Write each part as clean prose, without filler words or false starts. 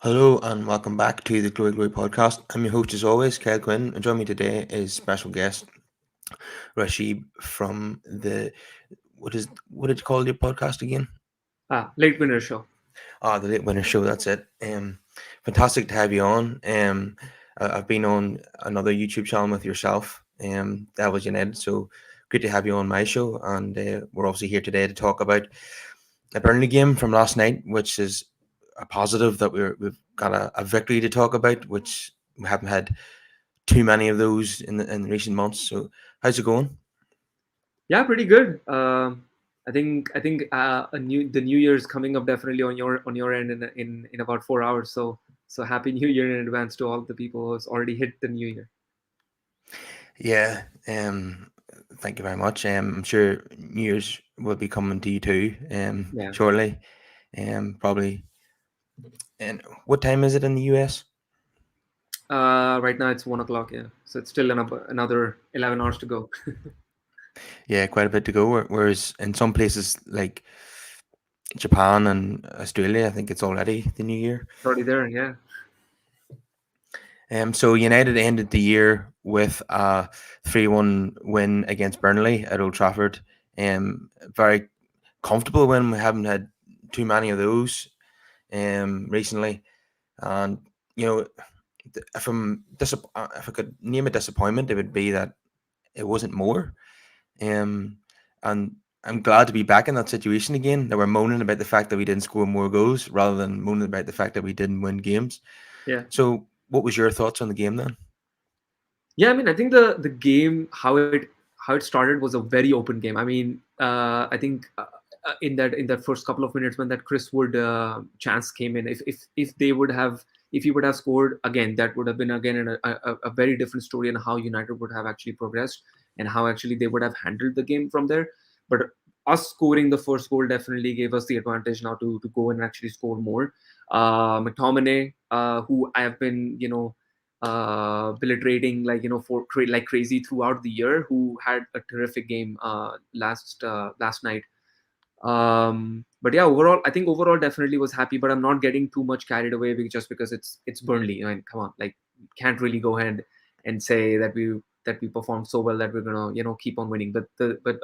Hello and welcome back to the Glory Glory podcast. I'm your host as always, Kyle Quinn, and joining me today is special guest Rishabh from the what did you call your podcast again? Late winner show. The Late Winter Show. That's it. Fantastic to have you on. I've been on another YouTube channel with yourself. That was United. So great to have you on my show, and we're obviously here today to talk about a Burnley game from last night, which is a positive that we've got a victory to talk about, which we haven't had too many of those in recent months. So how's it going? Yeah, pretty good. I think the New Year is coming up definitely on your end in about 4 hours. So happy New Year in advance to all the people who's already hit the New Year. Yeah. Thank you very much. I'm sure New Year's will be coming to you too. Yeah. Shortly. Probably. And what time is it in the US? Right now it's 1 o'clock. Yeah, so it's still another 11 hours to go. Yeah, quite a bit to go. Whereas in some places like Japan and Australia, I think it's already the new year. It's already there. Yeah. So United ended the year with a 3-1 win against Burnley at Old Trafford. Very comfortable win. We haven't had too many of those recently. And, you know, if I could name a disappointment, it would be that it wasn't more. Um, and I'm glad to be back in that situation again. That we're moaning about the fact that we didn't score more goals rather than moaning about the fact that we didn't win games. Yeah. So, what was your thoughts on the game then? Yeah, I mean, I think the game how it started was a very open game. I mean, in that first couple of minutes when that Chris Wood chance came in, if they would have if he would have scored again, that would have been again a very different story and how United would have actually progressed and how actually they would have handled the game from there. But us scoring the first goal definitely gave us the advantage now to go and actually score more. McTominay, who I have been billiterating like crazy throughout the year, who had a terrific game last night. But yeah, overall, I think overall definitely was happy, but I'm not getting too much carried away just because it's Burnley. I mean, come on, like can't really go ahead and say that we performed so well that we're gonna keep on winning. But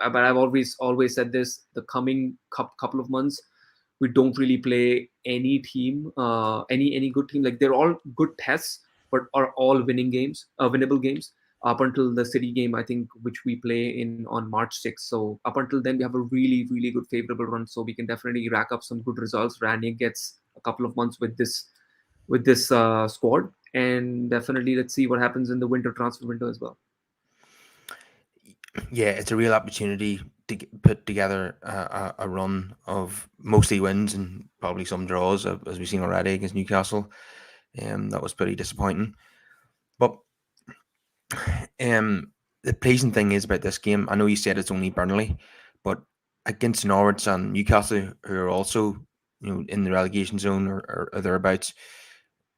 I've always said this: the coming couple of months, we don't really play any team, any good team. Like they're all good tests, but are all winnable games up until the City game, I think, which we play in on March 6th. So up until then, we have a really, really good favorable run. So we can definitely rack up some good results. Randy gets a couple of months with this squad, and definitely let's see what happens in the winter transfer window as well. Yeah, it's a real opportunity to put together a run of mostly wins and probably some draws, as we've seen already against Newcastle. That was pretty disappointing. But um, the pleasing thing is about this game, I know you said it's only Burnley, but against Norwich and Newcastle, who are also in the relegation zone or thereabouts,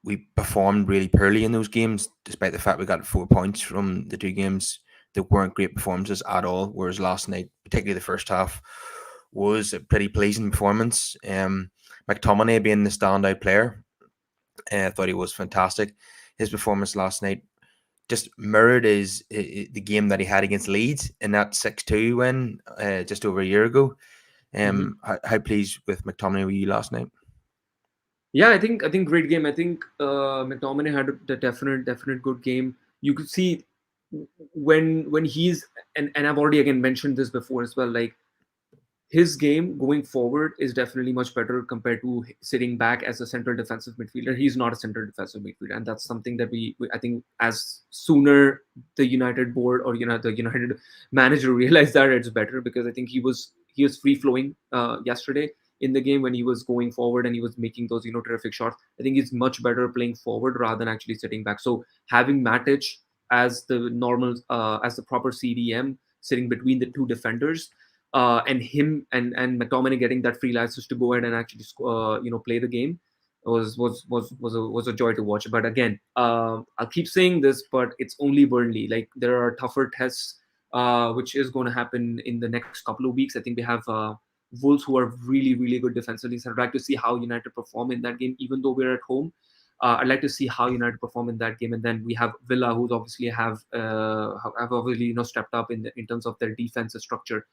we performed really poorly in those games, despite the fact we got 4 points from the two games that weren't great performances at all. Whereas last night, particularly the first half, was a pretty pleasing performance. McTominay being the standout player, I thought he was fantastic. His performance last night just mirrored the game that he had against Leeds in that 6-2 win just over a year ago. Mhm. How pleased with McTominay were you last night? Yeah, I think great game. I think McTominay had a definite good game. You could see when he's and I've already again mentioned this before as well. Like his game going forward is definitely much better compared to sitting back as a central defensive midfielder. He's not a central defensive midfielder, and that's something that we I think as sooner the United board or the United manager realized that it's better because I think he was free flowing yesterday in the game when he was going forward and he was making those terrific shots. I think he's much better playing forward rather than actually sitting back. So having Matic as the proper CDM sitting between the two defenders and him and McTominay getting that free license to go ahead and actually play the game was a joy to watch. But again, I'll keep saying this, but it's only Burnley. Like there are tougher tests which is going to happen in the next couple of weeks. I think we have Wolves, who are really, really good defensively. So I'd like to see how United perform in that game, even though we're at home. I'd like to see how United perform in that game, and then we have Villa, who's obviously have obviously stepped up in terms of their defensive structure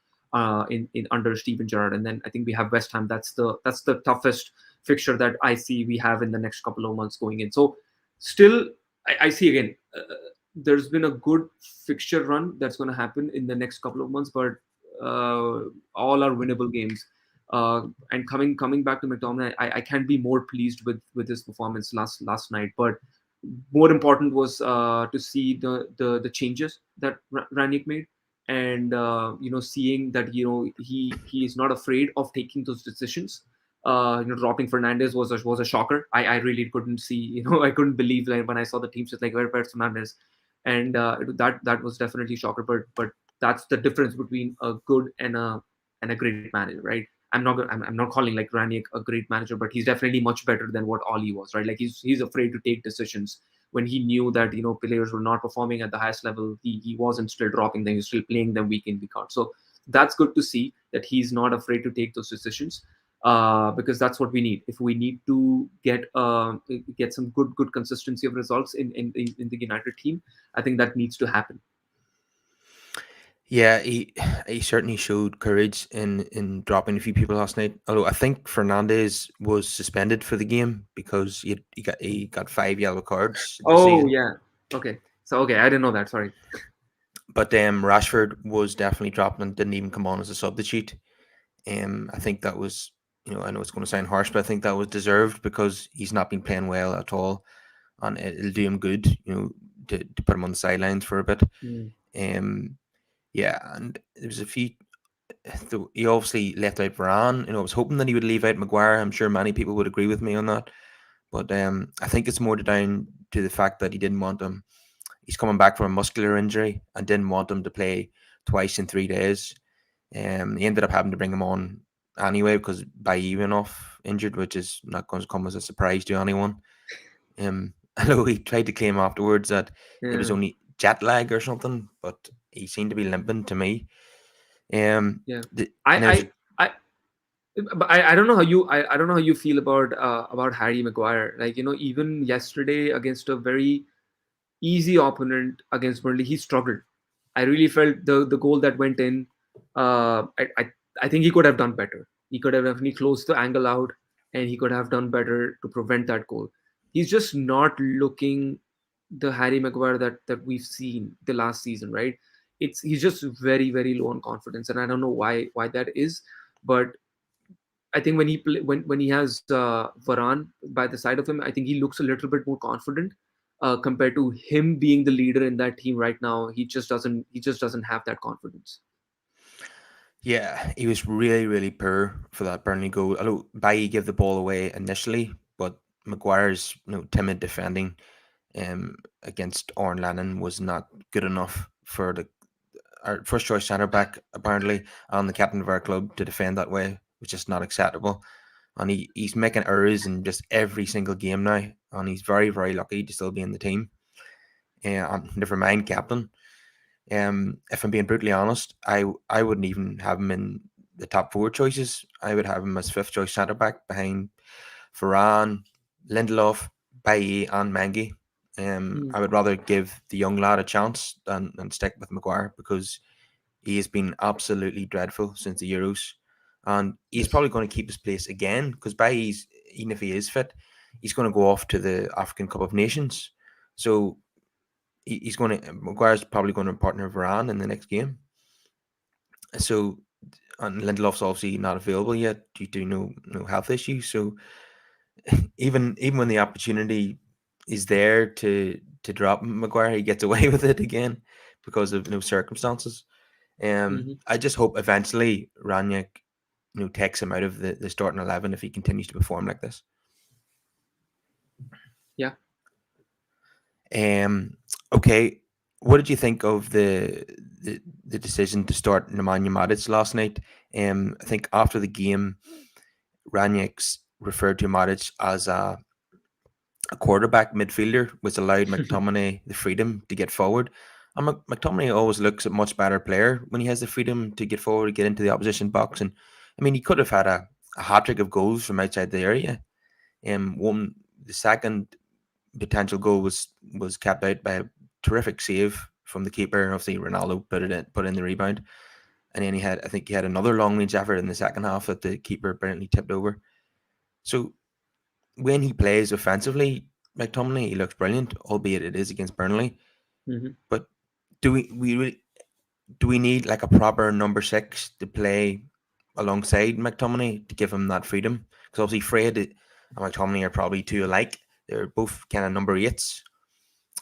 in under Steven Gerrard, and then I think we have West Ham. That's the toughest fixture that I see we have in the next couple of months going in. So still, I see again. There's been a good fixture run that's going to happen in the next couple of months, but all are winnable games. And coming back to McTominay, I can't be more pleased with his performance last night. But more important was to see the changes that Ranić made, and seeing that he is not afraid of taking those decisions. Dropping Fernandez was a shocker. I really couldn't see. I couldn't believe, like, when I saw the team just like, where's Fernandez, and that was definitely a shocker. But that's the difference between a good and a great manager, right? I'm not calling like Ranić a great manager, but he's definitely much better than what Oli was, right? Like he's afraid to take decisions when he knew that players were not performing at the highest level. He wasn't still dropping them; he was still playing them week in, week out. So that's good to see that he's not afraid to take those decisions, because that's what we need. If we need to get some good consistency of results in the United team, I think that needs to happen. Yeah, he certainly showed courage in dropping a few people last night. Although I think Fernandez was suspended for the game because he got 5 yellow cards this Oh season. yeah. Okay. So okay, I didn't know that. Sorry. But Rashford was definitely dropped and didn't even come on as a substitute. I think that was, I know it's going to sound harsh, but I think that was deserved because he's not been playing well at all, and it'll do him good, to put him on the sidelines for a bit. Mm. Um, yeah, and there was a few. He obviously left out Varane. I was hoping that he would leave out Maguire. I'm sure many people would agree with me on that, but I think it's more down to the fact that he didn't want him. He's coming back from a muscular injury and didn't want him to play twice in 3 days. He ended up having to bring him on anyway because Bailly went off injured, which is not going to come as a surprise to anyone. Although he tried to claim afterwards that it was Yeah. only jet lag or something, but he seemed to be limping to me. Yeah. And there was I I but I don't know how I don't know how you feel about Harry Maguire. Like, even yesterday against a very easy opponent against Burnley, he struggled. I really felt the goal that went in. I think he could have done better. He could have definitely closed the angle out, and he could have done better to prevent that goal. He's just not looking the Harry Maguire that we've seen the last season, right? He's just very, very low on confidence, and I don't know why that is. But I think when he has Varane by the side of him, I think he looks a little bit more confident, compared to him being the leader in that team right now. He just doesn't have that confidence. Yeah, he was really, really poor for that Burnley goal. Although Bailly gave the ball away initially, but Maguire's timid defending against Orn Lennon was not good enough for our first choice centre back apparently, and the captain of our club to defend that way was just not acceptable. And he's making errors in just every single game now, and he's very, very lucky to still be in the team. And never mind captain. If I'm being brutally honest, I wouldn't even have him in the top four choices. I would have him as fifth choice centre back behind Varane, Lindelof, Bailly, and Mengi. Mm. I would rather give the young lad a chance than stick with Maguire because he has been absolutely dreadful since the Euros, and he's Yes. probably going to keep his place again because Bailly's, even if he is fit, he's going to go off to the African Cup of Nations. So he's going to Maguire's probably going to partner Varane in the next game. So and Lindelof's obviously not available yet due to no health issues. So even when the opportunity is there to drop Maguire, he gets away with it again because of no circumstances. Hmm. I just hope eventually Ranić takes him out of the starting 11 if he continues to perform like this. Yeah. Um, okay, what did you think of the decision to start Nemanja Matic last night? I think after the game, Ranić referred to Matic as a quarterback midfielder, which allowed McTominay the freedom to get forward. And McTominay always looks a much better player when he has the freedom to get forward, get into the opposition box, and I mean, he could have had a hat trick of goals from outside the area. One the second potential goal was kept out by a terrific save from the keeper, and obviously Ronaldo put in the rebound. And then I think he had another long range effort in the second half that the keeper apparently tipped over. So when he plays offensively, McTominay, he looks brilliant, albeit it is against Burnley. Hmm. But we really, do we need like a proper number six to play alongside McTominay to give him that freedom? Because obviously Fred and McTominay are probably two alike. They're both kind of number eights.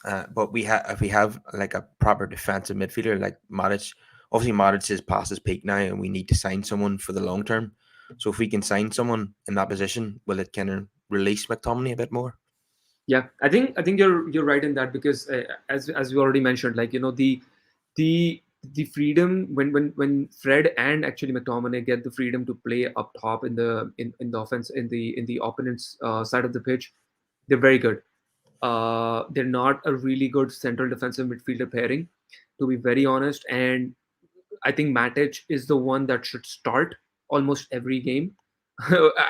But if we have like a proper defensive midfielder like Matic, obviously Matic is past his peak now, and we need to sign someone for the long term. So if we can sign someone in that position, will it kind of release McTominay a bit more? Yeah, I think you're right in that, because as we already mentioned, like, the the freedom when Fred and actually McTominay get the freedom to play up top in the offense, in the opponent's side of the pitch, they're very good. They're not a really good central defensive midfielder pairing, to be very honest. And I think Matic is the one that should start almost every game.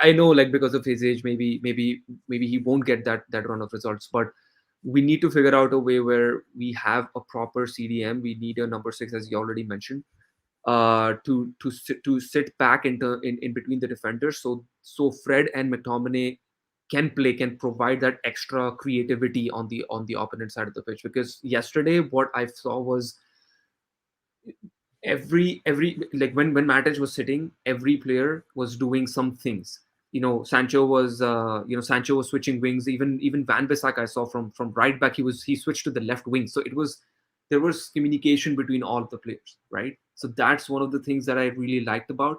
I know, like, because of his age, maybe he won't get that run of results, but we need to figure out a way where we have a proper CDM. We need a number six, as you already mentioned, to sit back in between the defenders, so Fred and McTominay can provide that extra creativity on the opponent side of the pitch. Because yesterday, what I saw was every like, when Matic was sitting, every player was doing some things. Sancho was switching wings. Even Van Bissaka, I saw from right back, he switched to the left wing. So there was communication between all of the players, right? So that's one of the things that I really liked about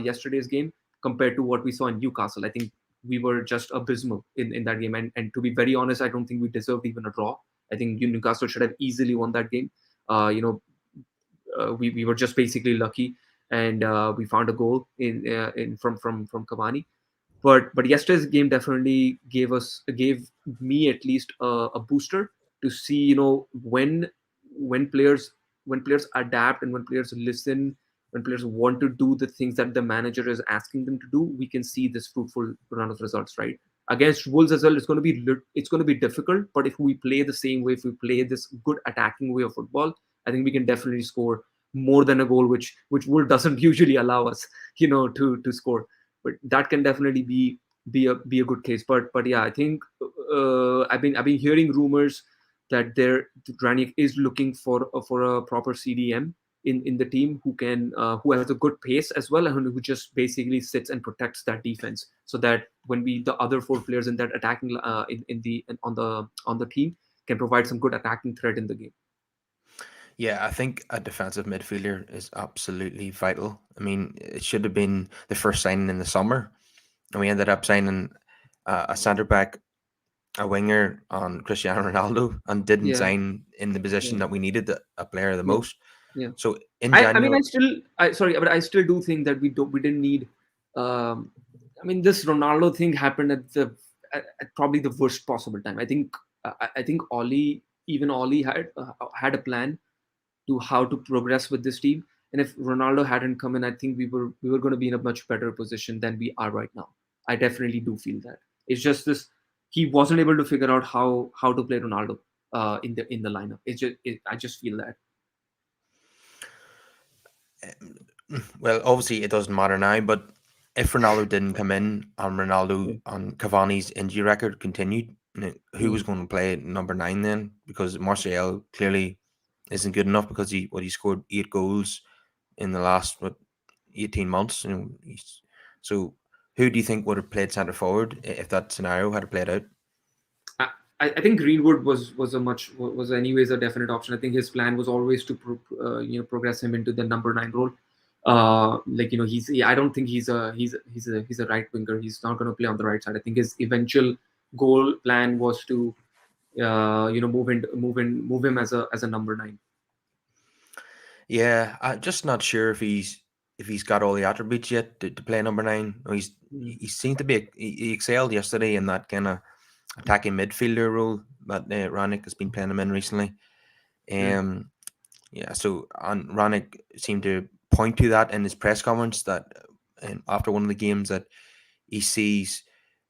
yesterday's game compared to what we saw in Newcastle. I think we were just abysmal in that game, and to be very honest, I don't think we deserved even a draw. I think Newcastle should have easily won that game. uh, you know we were just basically lucky, and we found a goal in from Cavani. But yesterday's game definitely gave me at least a booster to see, when players when players adapt, and when players listen, when players want to do the things that the manager is asking them to do, we can see this fruitful run of results, right? Against Wolves as well, it's going to be difficult, but if we play the same way, if we play this good attacking way of football, I think we can definitely score more than a goal, which Wolves doesn't usually allow us, to score. But that can definitely be a good case. But yeah, I think I've been hearing rumors that Ranić is looking for a proper CDM in the team, who has a good pace as well, and who just basically sits and protects that defense, so that when the other four players in that attacking on the team can provide some good attacking threat in the game. Yeah, I think a defensive midfielder is absolutely vital. I mean, it should have been the first signing in the summer, and we ended up signing a centre back, a winger on Cristiano Ronaldo, and didn't Yeah, sign in the position yeah, that we needed a player the yeah, most. yeah. So in I mean, January, sorry, but I still do think that we didn't need. Um, I mean, this Ronaldo thing happened at probably the worst possible time. I think Ollie had a plan to how to progress with this team, and if Ronaldo hadn't come in, I think we were going to be in a much better position than we are right now. I definitely do feel that. It's just this, he wasn't able to figure out how to play Ronaldo in the lineup. I just feel that. well, obviously it doesn't matter now, but if Ronaldo didn't come in and Yeah. Ronaldo on Cavani's injury record continued, who was Mm. going to play at number nine then? Because Martial clearly isn't good enough because he scored 8 goals in the last 18 months. So who do you think would have played centre forward if that scenario had played out? I, I think Greenwood was anyways a definite option. I think his plan was always to progress him into the number nine role. I don't think he's a right winger. He's not going to play on the right side. I think his eventual goal plan was to move him as a number nine. Yeah, I'm just not sure if he's got all the attributes yet to play number nine. Mm. He seemed to be he excelled yesterday in that kind of attacking midfielder role that Ranić has been playing him in recently. Yeah. Yeah, so Ranić seemed to point to that in his press conference that after one of the games that he sees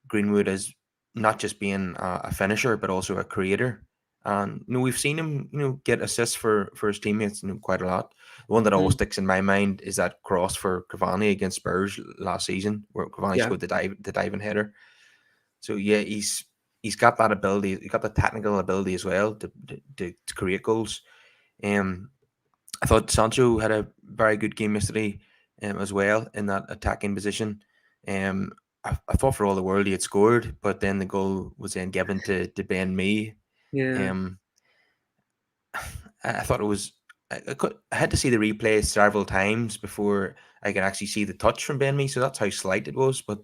Greenwood as not just being a finisher but also a creator. And we've seen him get assists for his teammates quite a lot. The one that always Mm, sticks in my mind is that cross for Cavani against Spurs last season, where Cavani yeah, scored the diving header. So yeah, he's got that ability. He's got the technical ability as well to create goals. Um, I thought Sancho had a very good game yesterday, as well in that attacking position. Um, I thought for all the world he had scored, but then the goal was then given to Ben Mee. yeah, Um, I thought it was. I had to see the replay several times before I could actually see the touch from Ben Mee. So that's how slight it was. But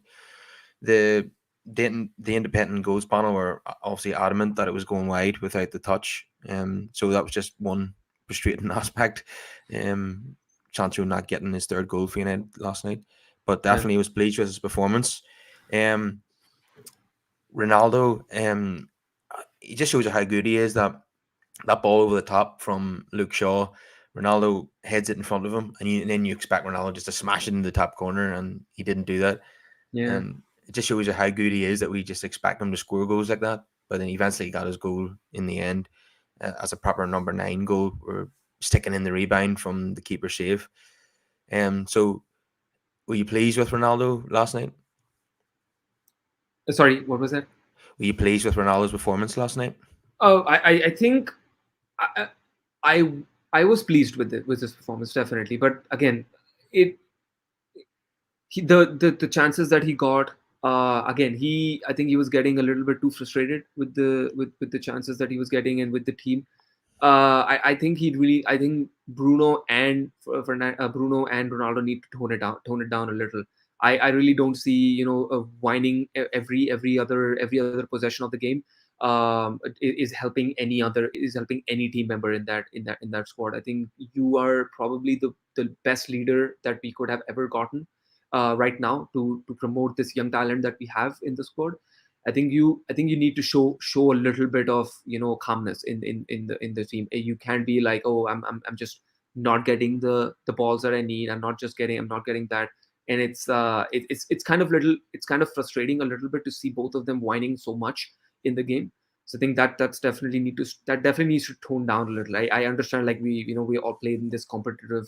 the the independent goals panel were obviously adamant that it was going wide without the touch. So that was just one frustrating aspect. Um, Sancho not getting his third goal for United last night, but yeah. definitely was pleased with his performance. Um, Ronaldo, he just shows you how good he is. That ball over the top from Luke Shaw, Ronaldo heads it in front of him, and then you expect Ronaldo just to smash it in the top corner, and he didn't do that. Yeah. And it just shows you how good he is that we just expect him to score goals like that. But then eventually he got his goal in the end, as a proper number 9 goal, or sticking in the rebound from the keeper save. So were you pleased with Ronaldo last night? Sorry, what was that? Were you pleased with Ronaldo's performance last night? Oh, I think I, I I was pleased with it with his performance definitely, but again, it the chances that he got, again, he I think he was getting a little bit too frustrated with with the chances that he was getting and with the team. I think I think Bruno and Bruno and Ronaldo need to tone it down a little. I really don't see whining every other possession of the game. Is helping any team member in that squad. I think you are probably the best leader that we could have ever gotten right now to promote this young talent that we have in the squad. I think you need to show a little bit of calmness in the team. You can't be like, oh, I'm just not getting the balls that I need. I'm not getting that. And it's kind of it's kind of frustrating a little bit to see both of them whining so much in the game. So I think that definitely needs to tone down a little. I understand, like, we all played in this competitive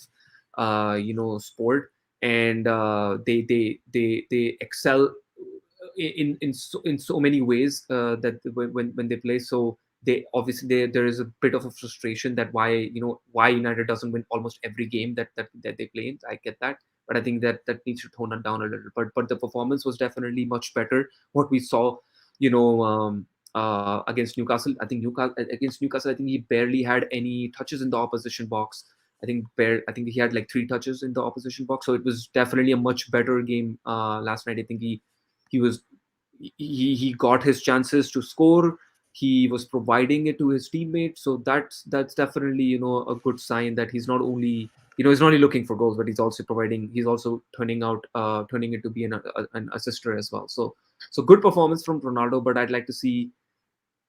sport, and they excel in so many ways, that when they play. So there is a bit of a frustration that why United doesn't win almost every game that they play in. I get that, but I think that needs to tone it down a little. But the performance was definitely much better. What we saw, against Newcastle, I think he barely had any touches in the opposition box. I think he had like 3 touches in the opposition box. So it was definitely a much better game last night. I think he was he got his chances to score. He was providing it to his teammates. So that's definitely a good sign that he's not only he's not only looking for goals, but he's also turning it to be an assister as well. So good performance from Ronaldo, but I'd like to see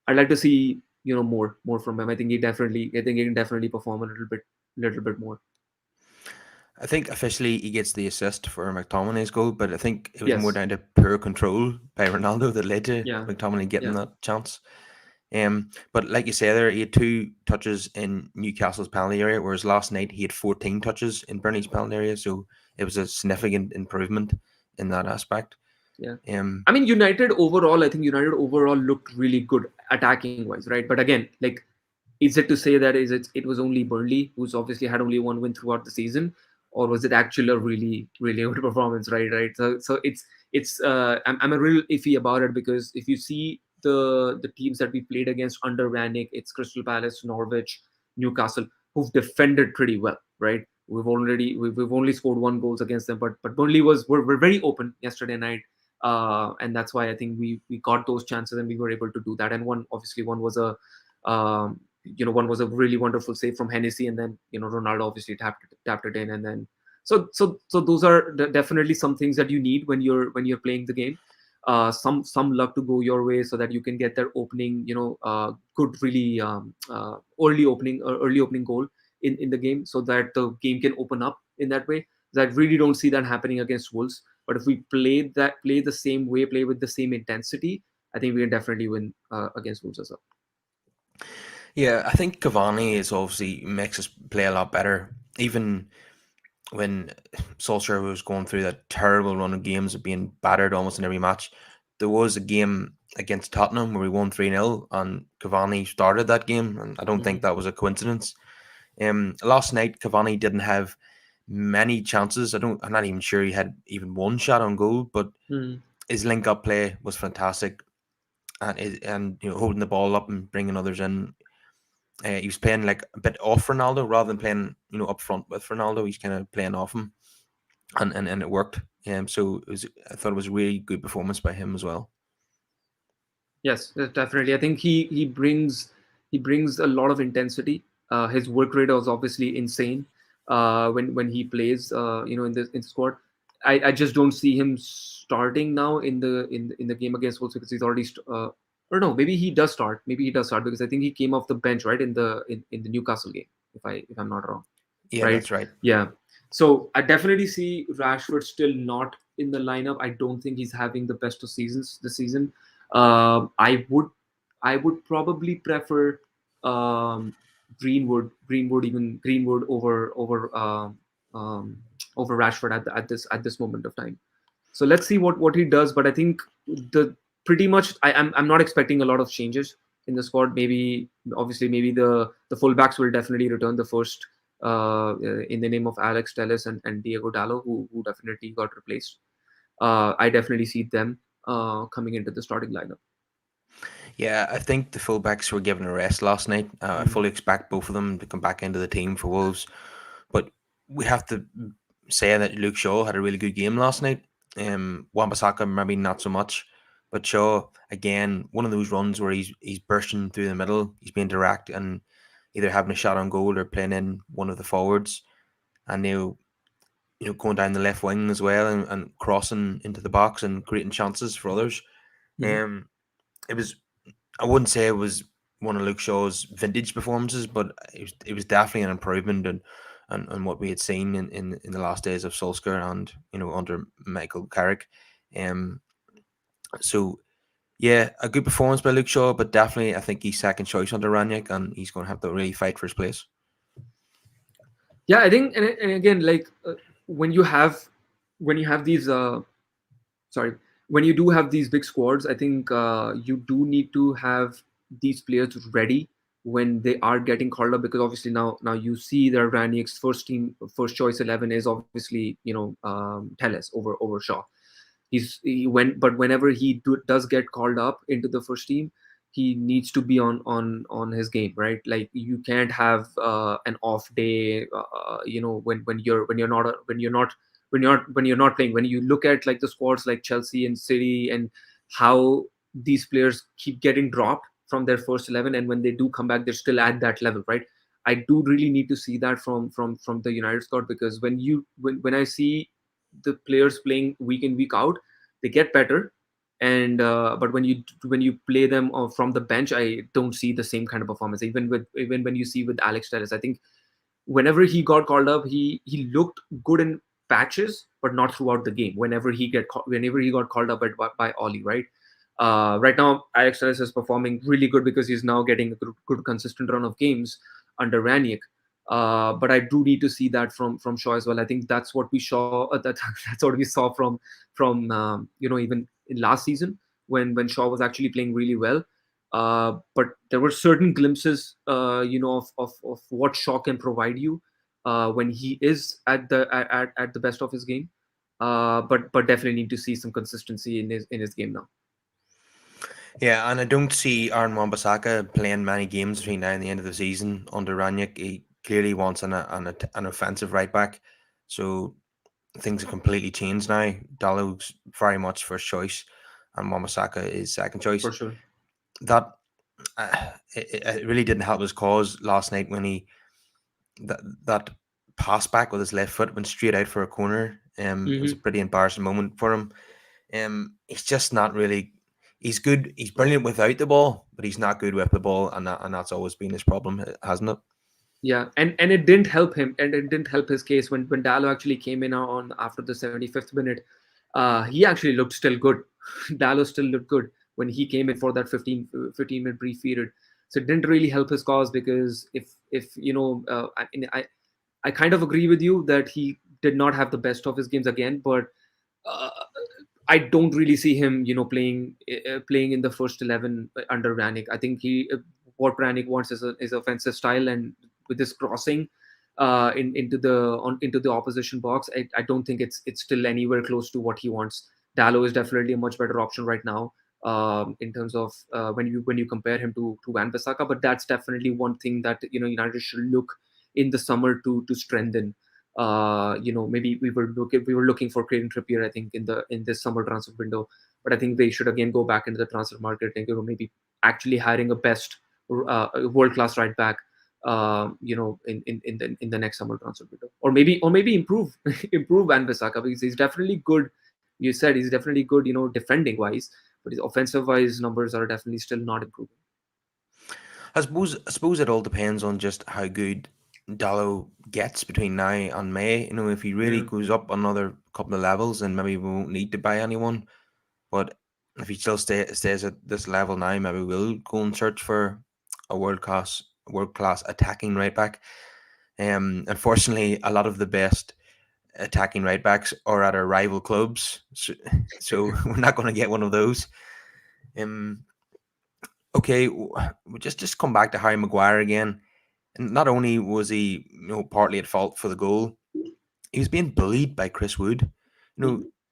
more from him. I think he can definitely perform a little bit more. I think officially he gets the assist for McTominay's goal, but I think it was more Yes. down to poor control by Ronaldo that led to Yeah. McTominay getting Yeah. that chance. But like you say there, he had 2 touches in Newcastle's penalty area, whereas last night he had 14 touches in Burnley's penalty area. So it was a significant improvement in that aspect. Yeah. Um, I mean, I think United overall looked really good attacking wise, right? But again, like, is it to say that it was only Burnley, who's obviously had only one win throughout the season, or was it actually a really really good performance? Right. So I'm a real iffy about it, because if you see the teams that we played against under Vanek, it's Crystal Palace, Norwich, Newcastle, who've defended pretty well, right? We've only scored 1 goals against them, but Burnley were very open yesterday night. And that's why I think we got those chances and we were able to do that. And one was a one was a really wonderful save from Hennessy, and then Ronaldo obviously tapped it in, and then so those are definitely some things that you need when you're playing the game. Some luck to go your way so that you can get that opening, good, really early opening goal in the game, so that the game can open up in that way. I really don't see that happening against Wolves. But if we play the same way, play with the same intensity, I think we can definitely win against Wolves as well. Yeah, I think Cavani is obviously makes us play a lot better. Even when Solskjaer was going through that terrible run of games of being battered almost in every match, there was a game against Tottenham where we won 3-0 and Cavani started that game, and I don't think Hmm. that was a coincidence. Last night Cavani didn't have many chances. I'm not even sure he had even one shot on goal, but Hmm. his link up play was fantastic, and holding the ball up and bringing others in. He was playing like a bit off Ronaldo rather than playing up front with Ronaldo. He's kind of playing off him, and it worked. So I thought it was a really good performance by him as well. Yes, definitely. I think he brings a lot of intensity. His work rate was obviously insane when he plays. In the squad. I just don't see him starting now in the game against Wolves because he's already. Or no, maybe he does start. Maybe he does start because I think he came off the bench right in the Newcastle game. If I'm not wrong, Yeah, right? that's right. Yeah. So I definitely see Rashford still not in the lineup. I don't think he's having the best of seasons this season. I would probably prefer um, Greenwood um, over Rashford at this moment of time. So let's see what he does. But I think the pretty much I'm not expecting a lot of changes in the squad. Maybe obviously maybe the fullbacks will definitely return the first in the name of Alex Telles and Diego Dallo who definitely got replaced. I definitely see them coming into the starting lineup. Yeah, I think the fullbacks were given a rest last night. I Mm. fully expect both of them to come back into the team for Wolves, but we have to say that Luke Shaw had a really good game last night. Wan-Bissaka maybe not so much, but Shaw again one of those runs where he's bursting through the middle. He's being direct and either having a shot on goal or playing in one of the forwards, and going down the left wing as well and crossing into the box and creating chances for others. Mhm. Um, it was I wouldn't say it was one of Luke Shaw's vintage performances, but it was definitely an improvement and what we had seen in the last days of Solskjaer and under Michael Carrick. Um, so yeah, a good performance by Luke Shaw, but definitely I think he's second choice under Ranić, and he's going to have to really fight for his place. Yeah, I think, and again, like when you have when you have these sorry when you do have these big squads, I think you do need to have these players ready when they are getting called up because obviously now you see that Ranić's first choice 11 is obviously Telles over Shaw. He went, but whenever does get called up into the first team, he needs to be on his game, right? Like you can't have an off day, when you're not playing. When you look at like the squads like Chelsea and City and how these players keep getting dropped from their first 11, and when they do come back, they're still at that level, right? I do really need to see that from the United squad because when I see the players playing week in week out, they get better. And but when you play them from the bench, I don't see the same kind of performance. Even when you see with Alex Telles, I think whenever he got called up, he looked good in patches, but not throughout the game. Whenever he got called up by Oli, right? Right now, Alex Telles is performing really good because he's now getting a good consistent run of games under Ranić. But I do need to see that from Shaw as well. I think that's what we saw. That's what we saw from even in last season when Shaw was actually playing really well. But there were certain glimpses, of what Shaw can provide you when he is at the best of his game. But definitely need to see some consistency in his game now. Yeah, and I don't see Aaron Wan-Bissaka playing many games between now and the end of the season under Ranić. He clearly wants an offensive right back, so things have completely changed now. Dallow's very much first choice, and Wan-Bissaka is second choice. For sure. That it really didn't help his cause last night when that pass back with his left foot went straight out for a corner. It was a Hmm. pretty embarrassing moment for him. He's just not really. He's good. He's brilliant without the ball, but he's not good with the ball, and that's always been his problem, hasn't it? Yeah, and it didn't help him, and it didn't help his case when Dallo actually came in on after the 75th minute. he actually looked still good. Dallo still looked good when he came in for that 15-minute brief period. So it didn't really help his cause, because if I kind of agree with you that he did not have the best of his games again, but uh, I don't really see him, playing in the first 11 under Ranić. I think what Ranić wants is offensive style, and with this crossing into the opposition box, I don't think it's still anywhere close to what he wants. Dallo is definitely a much better option right now, in terms of when you compare him to Van Bissaka. But that's definitely one thing that United should look in the summer to strengthen. Maybe we were looking for Creighton Trippier, I think, in this summer transfer window, but I think they should again go back into the transfer market and maybe actually hiring a best world class right back, in the next summer transfer window, or maybe improve improve Van Bissaka, because he's definitely good. You said he's definitely good, defending wise, but his offensive wise numbers are definitely still not improving. I suppose it all depends on just how good Dallo gets between now and May. If he really Yeah, goes up another couple of levels, then maybe we won't need to buy anyone. But if he still stays at this level now, maybe we'll go and search for a world class attacking right back. Unfortunately, a lot of the best attacking right backs are at our rival clubs, so we're not going to get one of those. Um, okay, we just come back to Harry Maguire again. And not only was he, partly at fault for the goal, he was being bullied by Chris Wood.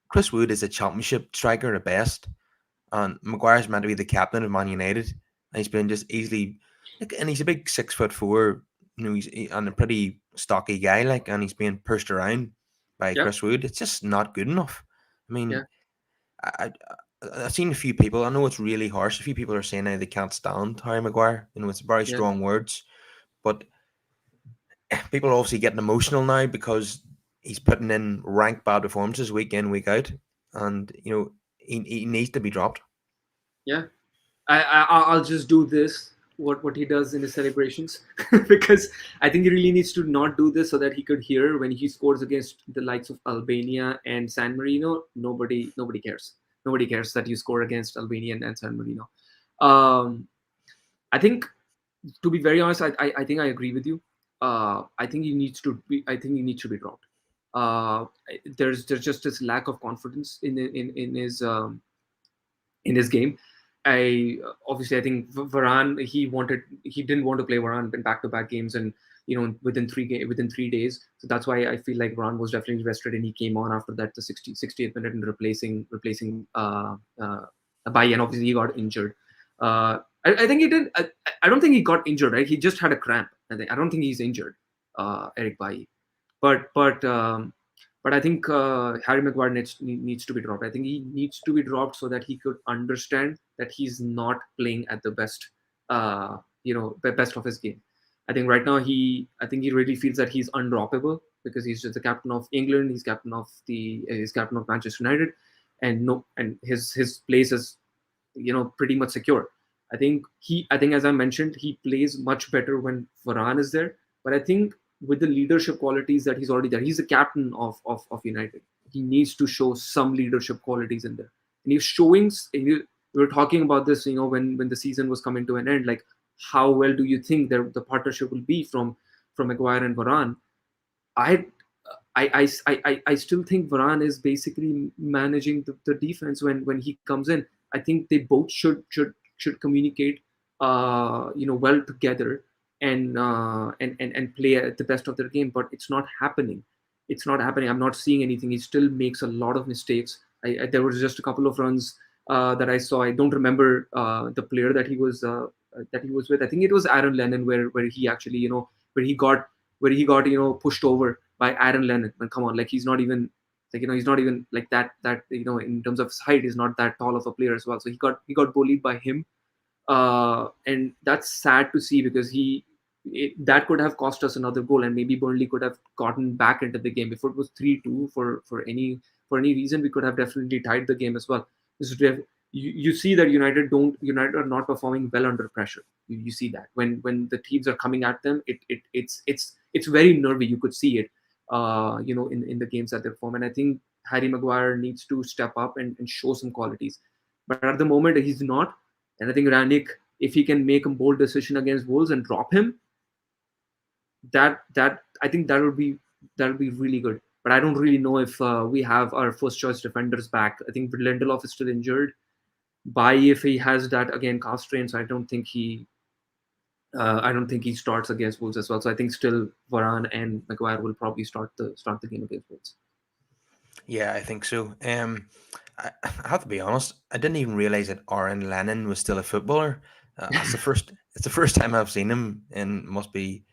Chris Wood is a championship striker at best, and Maguire's meant to be the captain of Man United. And he's been just easily, like, and he's a big 6'4". And a pretty stocky guy, like, and he's being pushed around by yeah, Chris Wood. It's just not good enough. I yeah, mean, I, I've seen a few people. I know it's really harsh. A few people are saying now they can't stand Harry Maguire. It's very yeah, strong words, but people are obviously getting emotional now because he's putting in rank bad performances week in, week out, and he needs to be dropped. yeah. I'll just do this, what he does in his celebrations, because I think he really needs to not do this, so that he could hear when he scores against the likes of Albania and San Marino. Nobody cares. Nobody cares that you score against Albania and San Marino. I think, to be very honest, I think I agree with you. I think he needs to be dropped. There's just this lack of confidence in his game. I think Varane, he didn't want to play Varane in back-to-back games, and within 3 days. So that's why I feel like Varane was definitely rested, and he came on after that, the 60th minute, and replacing Bayi, and obviously he got injured. I think he didn't. I don't think he got injured, right? He just had a cramp. I don't think he's injured, Eric Bayi. But I think Harry Maguire needs to be dropped. I think he needs to be dropped so that he could understand that he's not playing at the best, best of his game. I think right now I think he really feels that he's undroppable, because he's just the captain of England. He's captain of Manchester United, and no, and his place is pretty much secure. I think as I mentioned, he plays much better when Varane is there. But I think with the leadership qualities that he's already there, he's the captain of United. He needs to show some leadership qualities in there, and he's showing. We were talking about this, when the season was coming to an end. Like, how well do you think the partnership will be from Maguire and Varane? I I still think Varane is basically managing the defense when he comes in. I think they both should communicate, well together, and play at the best of their game. But it's not happening. It's not happening. I'm not seeing anything. He still makes a lot of mistakes. There was just a couple of runs that I saw. I don't remember the player that he was with. I think it was Aaron Lennon, where he actually, where he got pushed over by Aaron Lennon. And come on, like, he's not even like that in terms of his height, he's not that tall of a player as well. So he got bullied by him, and that's sad to see, because that could have cost us another goal, and maybe Burnley could have gotten back into the game. If it was 3-2, for any reason, we could have definitely tied the game as well. You see that United are not performing well under pressure. You see that when the teams are coming at them, it's very nervy. You could see it. in the games that they perform. And I think Harry Maguire needs to step up and show some qualities. But at the moment, he's not. And I think Ranić, if he can make a bold decision against Wolves and drop him, that I think that would be really good. But I don't really know if we have our first choice defenders back. I think Lindelof is still injured. If he has that again calf strain, so I don't think he starts against Wolves as well. So I think still Varane and Maguire will probably start the game against Wolves. Yeah, I think so. I have to be honest. I didn't even realize that Aaron Lennon was still a footballer. That's the first. It's the first time I've seen him in must be,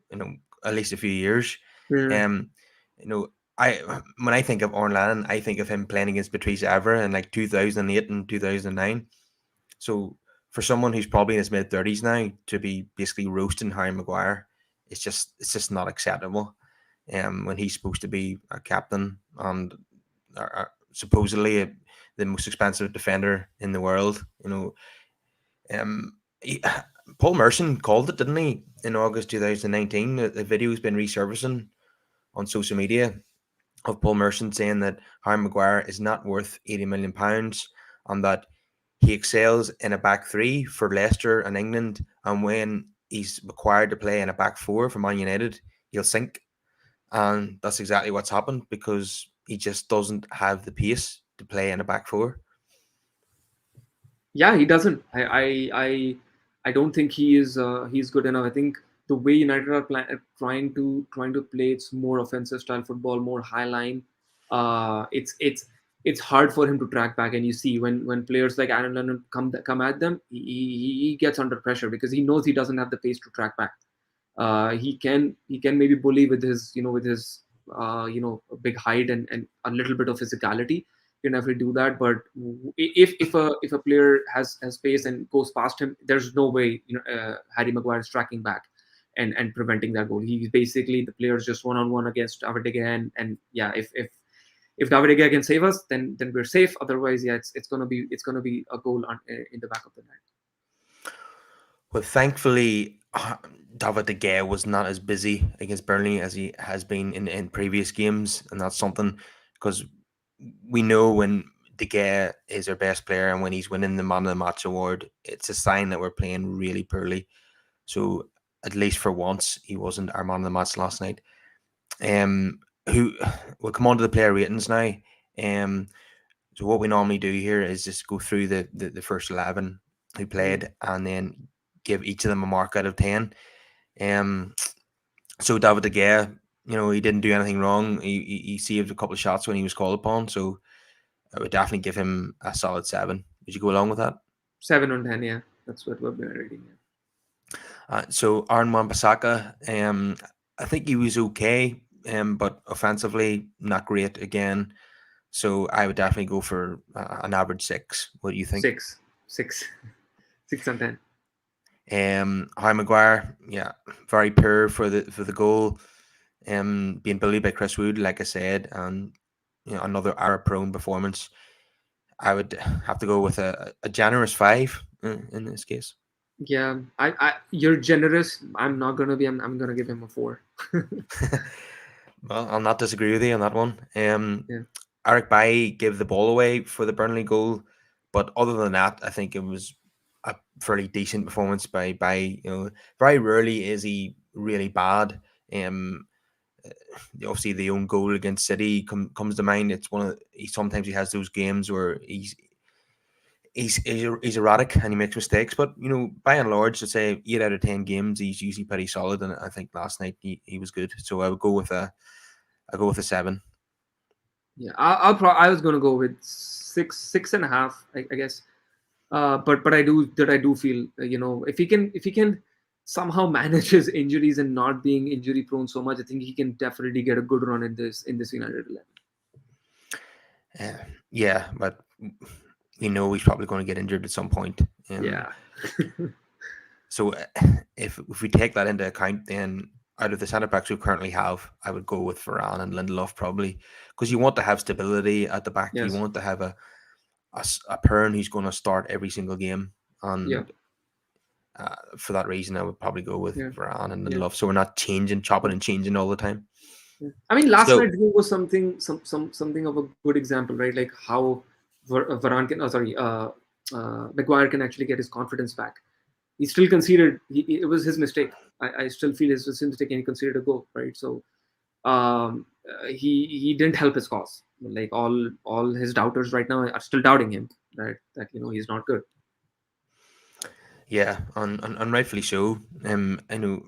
you know, at least a few years. Yeah. Um, you know, I when I think of Aaron Lennon, I think of him playing against Patrice Evra in like 2008 and 2009. So for someone who's probably in his mid 30s now to be basically roasting Harry Maguire, it's just not acceptable. When he's supposed to be a captain and supposedly the most expensive defender in the world, um, he, Paul Merson called it, didn't he, in August 2019? The video's been resurfacing on social media of Paul Merson saying that Harry Maguire is not worth £80 million and that he excels in a back three for Leicester and England, and when he's required to play in a back four for Man United, he'll sink. And that's exactly what's happened because he just doesn't have the pace to play in a back four. Yeah, he doesn't. I don't think he's good enough. I think the way United are trying to play it's more offensive style football, more high line. It's hard for him to track back, and you see when players like Aaron Lennon come at them, he gets under pressure because he knows he doesn't have the pace to track back. He can maybe bully with his big height and a little bit of physicality. You can never do that. But if a player has pace and goes past him, there's no way Harry Maguire is tracking back and preventing that goal. He's basically the players just one on one against David De Gea, and yeah, if David De Gea can save us, then we're safe. Otherwise, yeah, it's gonna be a goal in the back of the net. Well, thankfully, David De Gea was not as busy against Burnley as he has been in previous games, and that's something because we know when De Gea is our best player and when he's winning the Man of the Match award, it's a sign that we're playing really poorly. So at least for once, he wasn't our Man of the Match last night. Who We'll come on to the player ratings now. So what we normally do here is just go through the first 11 who Mm. played and then give each of them a mark out of 10. Um, so David De Gea, he didn't do anything wrong. He saved a couple of shots when he was called upon. So I would definitely give him a solid 7. Would you go along with that? 7 on 10, yeah, that's what we're rating. Yeah. So Aaron Wan-Bissaka, I think he was okay, but offensively not great again. So I would definitely go for an average 6. What do you think? Six, six, 6 on 10. Harry Maguire, yeah, very poor for the goal. Being bullied by Chris Wood, like I said, and another error-prone performance. I would have to go with a generous 5 in this case. Yeah, you're generous. I'm not gonna be. I'm gonna give him a 4. Well, I'll not disagree with you on that one. Yeah, Eric Bailly gave the ball away for the Burnley goal, but other than that, I think it was a fairly decent performance by Bailly. Very rarely is he really bad. Um, Obviously the own goal against City comes to mind. It's one of sometimes he has those games where he's erratic and he makes mistakes, but by and large, I'd say 8 out of 10 games he's usually pretty solid, and I think last night he was good. So I go with a 7. yeah. I was gonna go with 6.5. I guess. But I do feel if he can somehow manage his injuries and not being injury prone so much, I think he can definitely get a good run in this United 11. Yeah, but we know he's probably going to get injured at some point. Yeah. So if we take that into account, then out of the centre backs we currently have, I would go with Varane and Lindelof probably, because you want to have stability at the back. You Yes. want to have a Pern who's going to start every single game, Yeah. and for that reason, I would probably go with Yeah. Varane and Yeah. Lindelof. So we're not chopping and changing all the time. Yeah. I mean, last So night was something of a good example, right? Like how Varane can, Maguire can actually get his confidence back. He still conceded. It was his mistake. I still feel it was his mistake, and he conceded a goal, right? So he didn't help his cause. Like all his doubters right now are still doubting him, right? That he's not good. yeah, and rightfully so. I know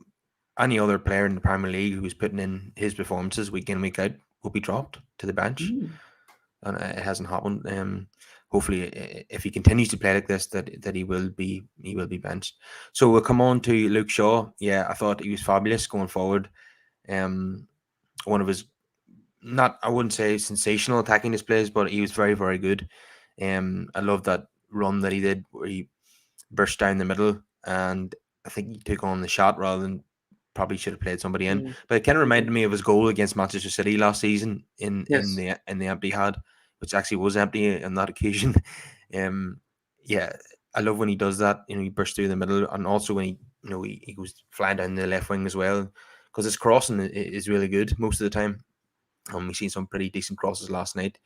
any other player in the Premier League who's putting in his performances week in week out will be dropped to the bench, Mm. and it hasn't happened. Hopefully, if he continues to play like this, that he will be benched. So we'll come on to Luke Shaw. Yeah, I thought he was fabulous going forward. Um, one of his, not, I wouldn't say sensational attacking displays, but he was very very good. I love that run that he did where he burst down the middle, and I think he took on the shot rather than probably should have played somebody in. Mm. But it kind of Okay. reminded me of his goal against Manchester City last season Yes. in the empty had, which actually was empty on that occasion. um, yeah, I love when he does that. He bursts through the middle, and also when he goes flying down the left wing as well, because his crossing is really good most of the time. We've seen some pretty decent crosses last night.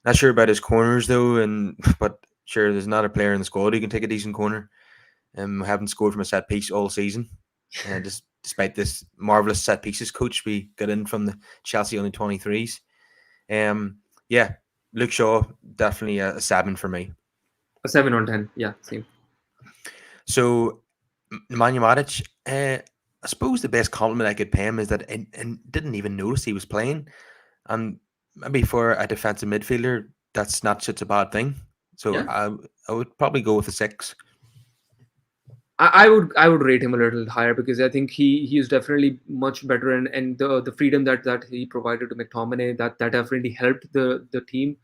Not sure about his corners though, and but sure, there's not a player in the squad who can take a decent corner. Haven't scored from a set piece all season. Just despite this marvelous set pieces coach we got in from the Chelsea under 23s. Yeah, Luke Shaw definitely a 7 for me. A 7 on 10. Yeah, same. So Nemanja Matic, I suppose the best compliment I could pay him is that I didn't even notice he was playing, and maybe for a defensive midfielder, that's not such a bad thing. So Yeah. I would probably go with a 6. I would rate him a little higher because I think he is definitely much better, and the freedom that he provided to McTominay, that definitely helped the team.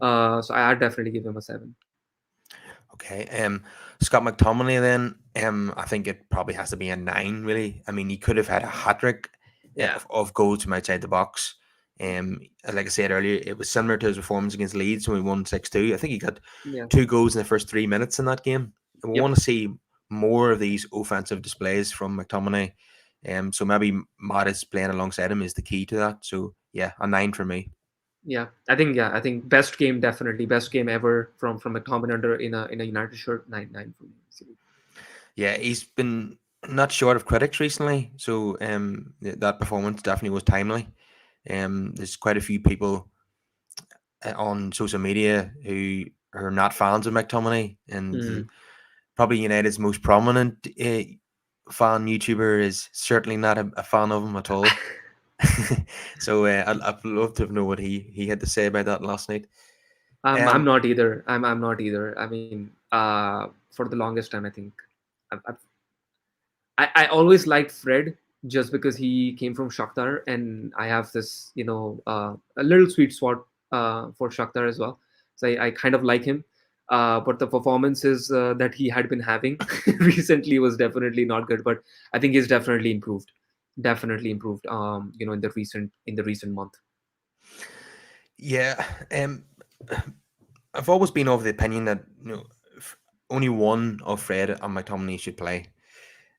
So I'd definitely give him a 7. Okay. Scott McTominay then. I think it probably has to be a 9. Really. I mean, he could have had a hat trick Yeah. of goals from outside the box. Like I said earlier, it was similar to his performance against Leeds when we won 6-2. I think he got Yeah. 2 goals in the first 3 minutes in that game. And we Yep. want to see more of these offensive displays from McTominay. So maybe Matis playing alongside him is the key to that. So yeah, a 9 for me. I think best game, definitely best game ever from McTominay under in a United shirt. 9 for me. Yeah, he's been not short of critics recently, so that performance definitely was timely. There's quite a few people on social media who are not fans of McTominay, and Mm. probably United's most prominent fan YouTuber is certainly not a fan of him at all. So I'd love to know what he had to say about that last night. I'm Um, not either. I'm not either. I mean, for the longest time, I think I've I always liked Fred just because he came from Shakhtar, and I have this, a little sweet spot for Shakhtar as well. So I kind of like him. But the performances that he had been having recently was definitely not good. But I think he's definitely improved. Definitely improved. In the recent month. yeah, I've always been of the opinion that only one of Fred and McTominay should play.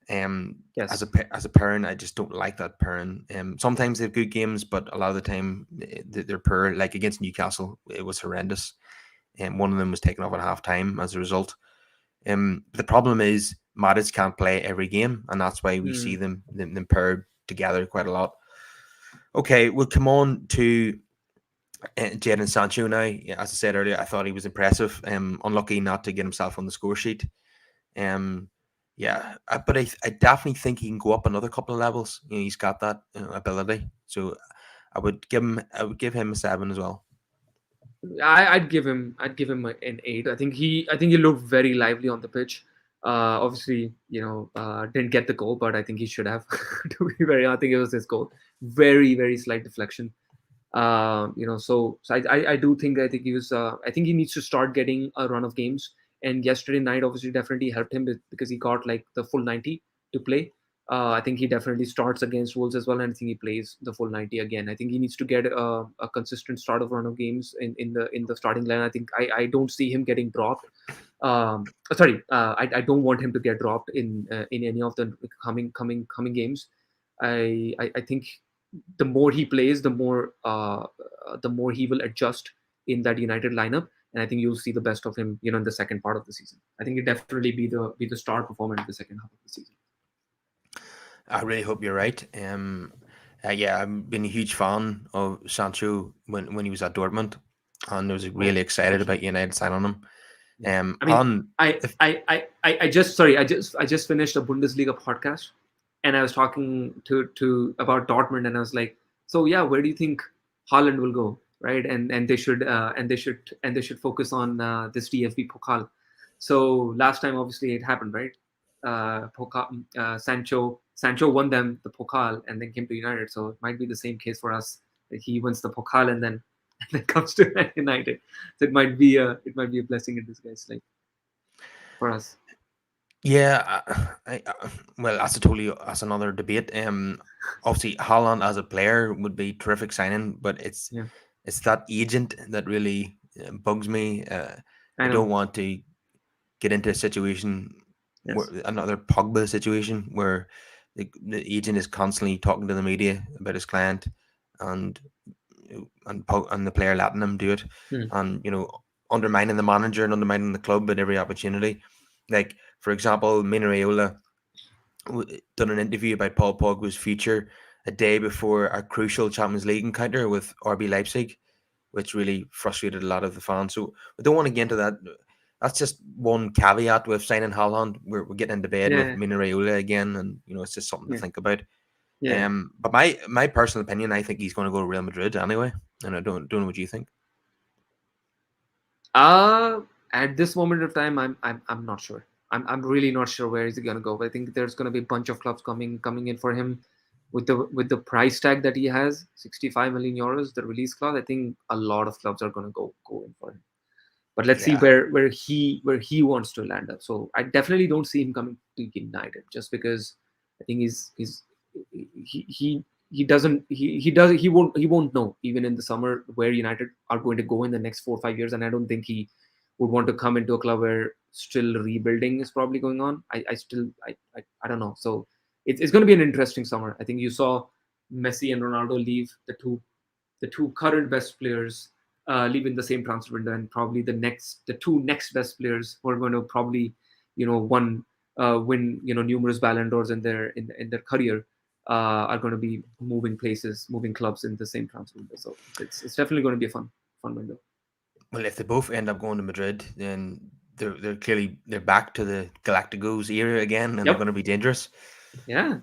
As Yes. as a parent, I just don't like that pairing. Sometimes they have good games, but a lot of the time they're poor. Like against Newcastle, it was horrendous, and one of them was taken off at half time as a result. The problem is Matic can't play every game, and that's why we see Mm. them paired together quite a lot. Okay, we'll come on to Jadon Sancho now. Yeah, as I said earlier, I thought he was impressive. Unlucky not to get himself on the score sheet. Um, yeah, but I definitely think he can go up another couple of levels. He's got that ability. So I would give him a 7 as well. I'd give him an 8. I think he looked very lively on the pitch. Obviously, didn't get the goal, but I think he should have. To be very, I think it was his goal. Very very slight deflection. So I do think, I think he needs to start getting a run of games. And yesterday night obviously definitely helped him because he got like the full 90 to play. I think he definitely starts against Wolves as well, and I think he plays the full 90 again. I think he needs to get a consistent start of run of games in the starting line. I think I don't see him getting dropped. Sorry, I don't want him to get dropped in any of the coming games. I think. the more he plays, the more he will adjust in that United lineup, and I think you'll see the best of him, in the second part of the season. I think it definitely be the star performer in the second half of the season. I really hope you're right. Yeah, I've been a huge fan of Sancho when he was at Dortmund, and I was Oh, really excited thank you. about United signing him. Yeah. I mean, On I if I I just sorry, I just finished a Bundesliga podcast, and I was talking to about Dortmund, and I was like, so yeah, where do you think Haaland will go, right? And they should focus on this DFB Pokal. So last time, obviously, it happened, right? Sancho won them the Pokal and then came to United. So it might be the same case for us. That he wins the Pokal and then and then comes to United. So it might be a blessing in disguise, like for us. Yeah, well, that's another debate. Obviously, Haaland as a player would be terrific signing, but Yeah, it's that agent that really bugs me. I I know. don't want to get into a situation where Yes. another Pogba situation where the agent is constantly talking to the media about his client, and and the player letting him do it, Hmm. and undermining the manager and undermining the club at every opportunity. Like, for example, Minareola done an interview about Paul Pogba's future a day before a crucial Champions League encounter with RB Leipzig, which really frustrated a lot of the fans. So I don't want to get into that. That's just one caveat with signing Haaland. We're getting into bed with Yeah, Minareola again, and it's just something to yeah, think about. yeah. But my personal opinion, I think he's going to go to Real Madrid anyway, and I don't know what you think. Uh at this moment of time, I'm not sure. I'm really not sure where is he gonna go. But I think there's gonna be a bunch of clubs coming in for him, with the price tag that he has, 65 million euros, the release clause. I think a lot of clubs are gonna go in for him. But let's see Yeah, where he wants to land up. So I definitely don't see him coming to United, just because I think he doesn't he won't know even in the summer where United are going to go in the next 4 or 5 years, and I don't think he would want to come into a club where still rebuilding is probably going on. I don't know. So it's going to be an interesting summer. I think you saw Messi and Ronaldo leave, the two current best players leave in the same transfer window, and probably the two next best players who are going to probably, one win, numerous Ballon d'Ors in their career, are going to be moving places, moving clubs in the same transfer window. So it's definitely going to be a fun window. well, if they both end up going to Madrid, then they're back to the Galacticos era again, and they're Yep. going to be dangerous. Yeah.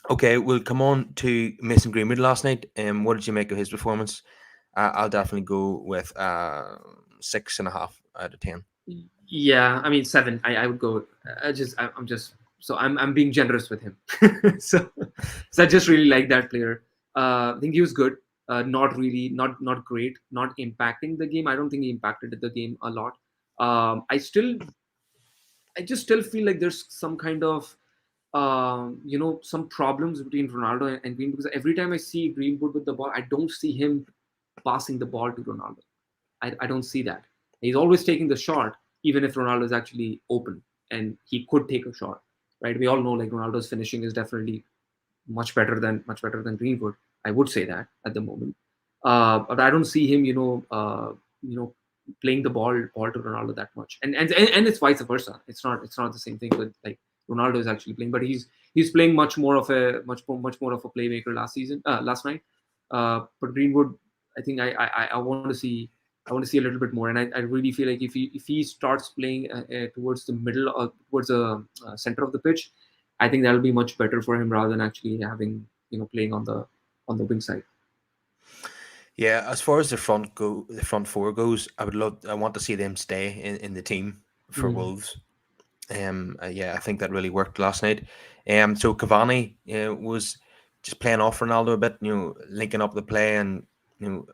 Okay, we'll come on to Mason Greenwood last night. What did you make of his performance? I'll definitely go with 6.5 out of 10. Yeah, I mean, 7. I would go. I'm just, so I'm being generous with him. So I just really like that player. I think he was good. Not really, not great, not impacting the game. I don't think he impacted the game a lot. I just still feel like there's some kind of some problems between Ronaldo and Green, because every time I see Greenwood with the ball, I don't see him passing the ball to Ronaldo. I don't see that. He's always taking the shot, even if Ronaldo is actually open and he could take a shot, right? We all know like Ronaldo's finishing is definitely much better than Greenwood. I would say that at the moment, but I don't see him, you know, playing the ball to Ronaldo that much, and it's vice versa. It's not the same thing with like Ronaldo is actually playing, but he's playing much more of a playmaker last night. But Greenwood, I think I want to see a little bit more, and I really feel like if he starts playing towards the middle or towards the center of the pitch, I think that'll be much better for him rather than actually having playing on the wing side. Yeah, as far as the front four goes, I want to see them stay in the team for Mm. Wolves. Yeah, I think that really worked last night. So Cavani was just playing off Ronaldo a bit, linking up the play and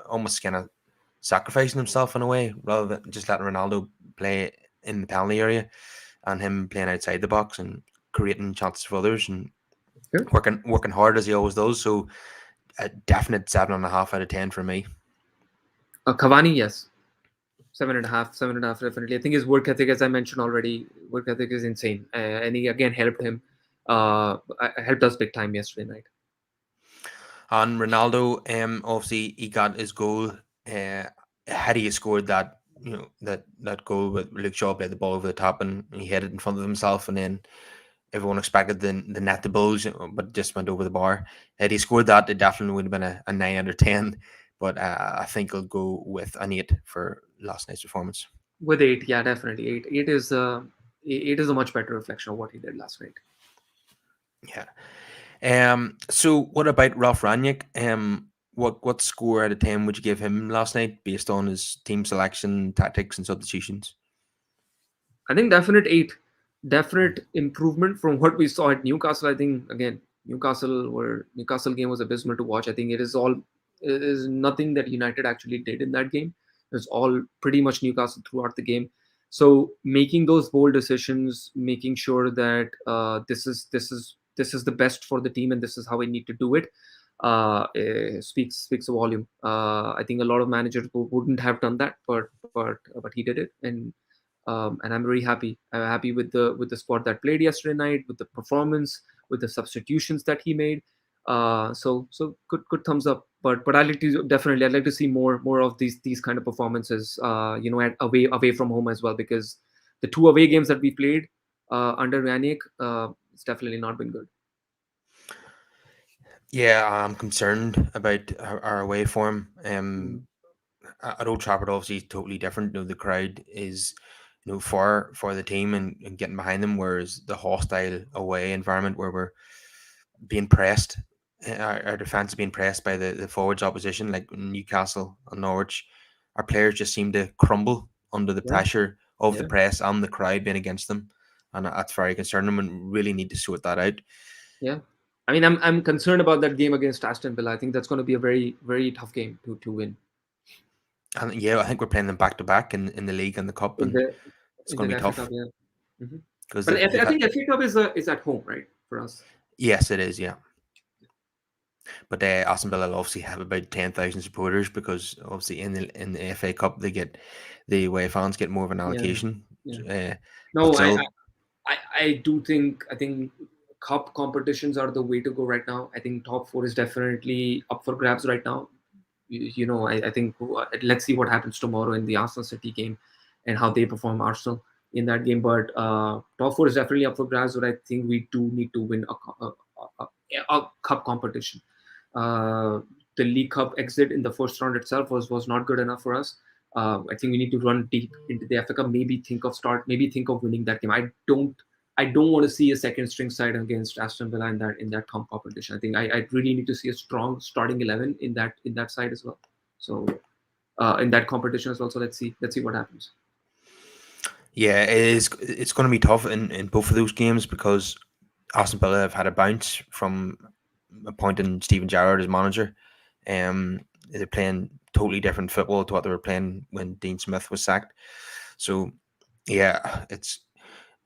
almost kind of sacrificing himself in a way, rather than just letting Ronaldo play in the penalty area and him playing outside the box and creating chances for others and Sure. working hard as he always does. So a definite 7.5 out of 10 for me. Cavani, yes, 7.5, 7.5, definitely. I think his work ethic, as I mentioned already, work ethic is insane, and he again helped us big time yesterday night. And Ronaldo, obviously he got his goal. Had he scored that, that goal with Luke Shaw played the ball over the top and he hit it in front of himself, and then everyone expected the net to bulge, but just went over the bar. Had he scored that, it definitely would have been a 9 out of 10. But I think I'll go with an 8 for last night's performance. With 8, yeah, definitely 8. 8 is a much better reflection of what he did last night. Yeah. So what about Ralph Ranić? What score out of 10 would you give him last night based on his team selection, tactics, and substitutions? I think definite 8. Definite improvement from what we saw at Newcastle. I think again, Newcastle game was abysmal to watch. I think it is nothing that United actually did in that game. It was all pretty much Newcastle throughout the game. So making those bold decisions, making sure that this is the best for the team and this is how we need to do it, speaks a volume. I think a lot of managers wouldn't have done that, but he did it, and I'm very happy. I'm happy with the squad that played yesterday night, with the performance, with the substitutions that he made. So good thumbs up. But I'd like to see more of these kind of performances. Away from home as well, because the 2 away games that we played under Ranić, it's definitely not been good. Yeah, I'm concerned about our away form. Mm. At Old Trafford, obviously, totally different. The crowd is, for the team and getting behind them, whereas the hostile away environment where we're being pressed, our defense is being pressed by the forwards opposition, like Newcastle and Norwich. Our players just seem to crumble under the Yeah, pressure of the yeah, press and the crowd being against them, and that's very concerning. And really need to sort that out. yeah. I mean, I'm concerned about that game against Aston Villa. I think that's going to be a very very tough game to win And yeah, I think we're playing them back to back in the league and the cup, in and the it's going to be FA Cup. tough Yeah. Hmm. because But they've I had. think FA Cup is at home, right, for us. Yes, it is. Yeah, but Aston Villa will obviously have about 10,000 supporters because obviously in the FA Cup the away fans get more of an Yeah, allocation. yeah. Uh, but No, still, I do think I think cup competitions are the way to go right now. I think top four is definitely up for grabs right now. I think let's see what happens tomorrow in the Arsenal City game and how they perform Arsenal in that game. But top four is definitely up for grabs. But I think we do need to win a cup competition. Uh, the League Cup exit in the first round itself was not good enough for us. I think we need to run deep into the FA Cup. Maybe think of winning that game. I don't want to see a second string side against Aston Villa in that competition. I think I really need to see a strong starting 11 in that side as well. So in that competition as well. So let's see what happens. yeah, it is. It's going to be tough in both of those games because Aston Villa have had a bounce from appointing Steven Gerrard as manager. They're playing totally different football to what they were playing when Dean Smith was sacked. So, yeah, it's.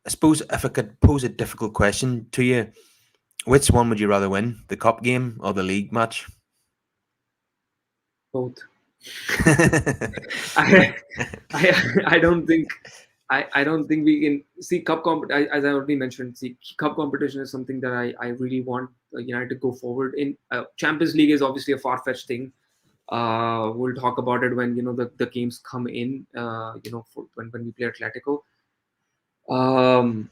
I suppose if I could pose a difficult question to you, which one would you rather win, the cup game or the league match? Both. I I don't think I don't think we can see as I already mentioned. See, cup competition is something that I really want United to go forward in. Champions League is obviously a far fetched thing. We'll talk about it when the games come in. When we play Atletico. Um,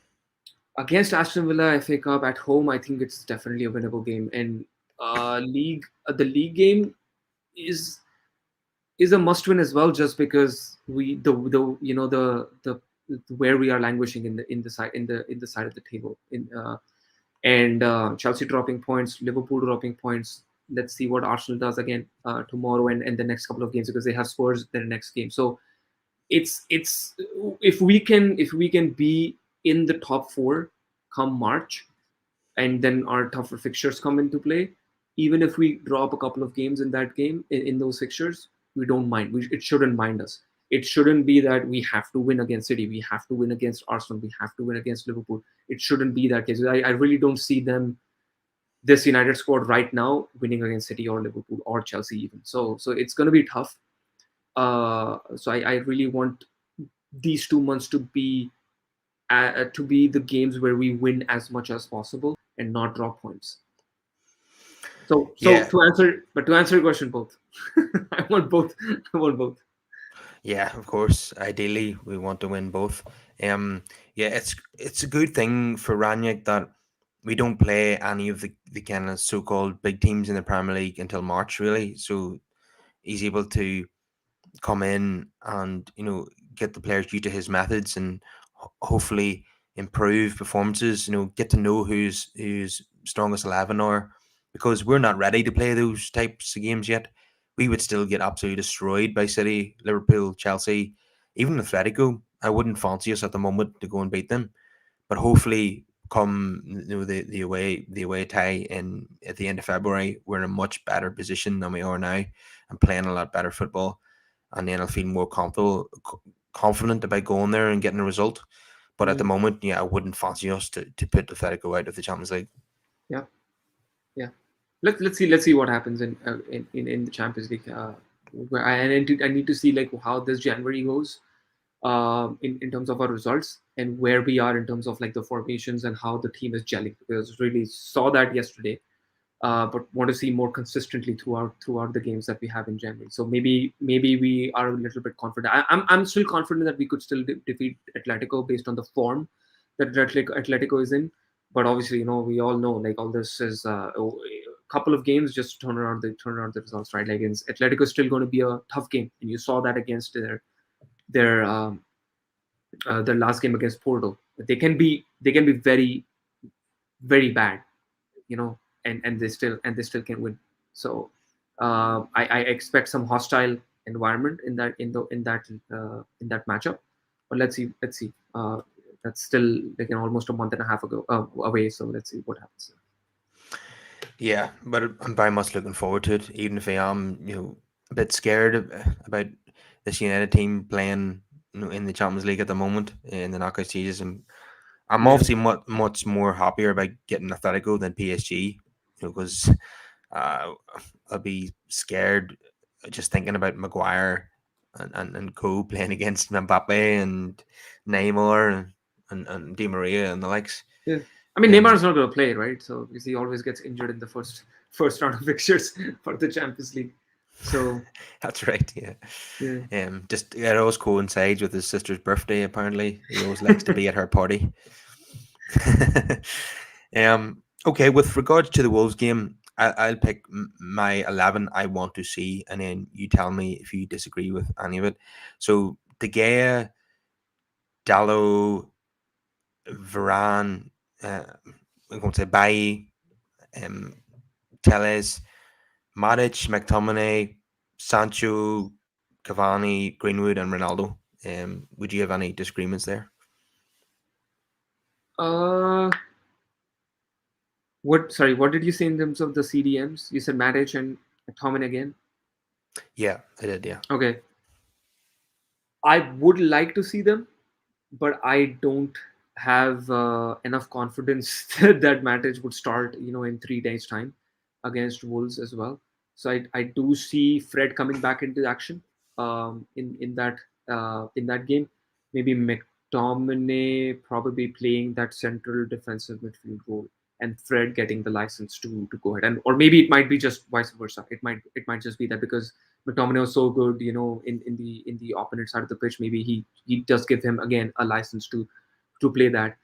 Against Aston Villa FA Cup at home, I think it's definitely a winnable game. And the league game is is a must win as well, just because we the you know the where we are languishing in the side of the table and Chelsea dropping points, Liverpool dropping points. Let's see what Arsenal does again tomorrow and the next couple of games, because they have Spurs their next game. So it's if we can be in the top four come March, and then our tougher fixtures come into play. Even if we drop a couple of games in that game in those fixtures, we don't mind. It shouldn't mind us. It shouldn't be that we have to win against City, we have to win against Arsenal, we have to win against Liverpool. It shouldn't be that case. I really don't see them, this United squad right now, winning against City or Liverpool or Chelsea even. So it's going to be tough. So I really want these 2 months to be the games where we win as much as possible and not drop points. So Yeah, to answer your question, both. I want both. I want both. yeah, of course. Ideally, we want to win both. Yeah, it's a good thing for Ranić that we don't play any of the kind of so-called big teams in the Premier League until March, really. So he's able to come in and get the players used to his methods and hopefully improve performances. Get to know who's strongest 11 are, because we're not ready to play those types of games yet. We would still get absolutely destroyed by City, Liverpool, Chelsea, even Atletico. I wouldn't fancy us at the moment to go and beat them, but hopefully come the away tie in at the end of February, we're in a much better position than we are now and playing a lot better football, and then I'll feel more confident about going there and getting a result. But at the Mm, moment, yeah, I wouldn't fancy us to put Atletico out of the Champions League. yeah, yeah. Let's see what happens in the Champions League. I need to see like how this January goes, in terms of our results and where we are in terms of like the formations and how the team is gelling. Because really saw that yesterday, but want to see more consistently throughout the games that we have in January. So maybe we are a little bit confident. I'm still confident that we could still defeat Atletico based on the form that Atletico is in. But obviously, we all know like all this is a couple of games just to turn around the results, right? Like against Atletico is still going to be a tough game, and you saw that against their last game against Porto. They can be very very bad, and they still can win. So I expect some hostile environment in that matchup. But let's see. That's still like almost a month and a half ago away. So let's see what happens. Yeah, but I'm very much looking forward to it, even if I am, a bit scared about this United team playing, in the Champions League at the moment in the knockout stages. And I'm Yeah. obviously much more happier about getting Atletico than PSG, because uh, I'll be scared just thinking about Maguire and co playing against Mbappe and Neymar and Di Maria and the likes. Yeah. I mean, Um, Neymar's not going to play, right? So because he always gets injured in the first round of fixtures for the Champions League. So that's right. Yeah. yeah. Just it always coincides with his sister's birthday. Apparently, he always likes to be at her party. Okay, with regards to the Wolves game, I'll pick my 11 I want to see, and then you tell me if you disagree with any of it. So De Gea, Dallo, Varane, I'm going to say Bailly, um, Telles, Matic, McTominay, Sancho, Cavani, Greenwood, and Ronaldo. Would you have any disagreements there? uh, what? Sorry, what did you say in terms of the CDMs? You said Matic and Tommen again. Yeah, I did. Yeah. Okay, I would like to see them, but I don't have enough confidence that Matic would start, in 3 days' time against Wolves as well. So I do see Fred coming back into action in that game. Maybe McTominay probably playing that central defensive midfield role, and Fred getting the license to go ahead, and or maybe it might be just vice versa. It might just be that because McTominay was so good, in the opponent side of the pitch. Maybe he does give him again a license to play that.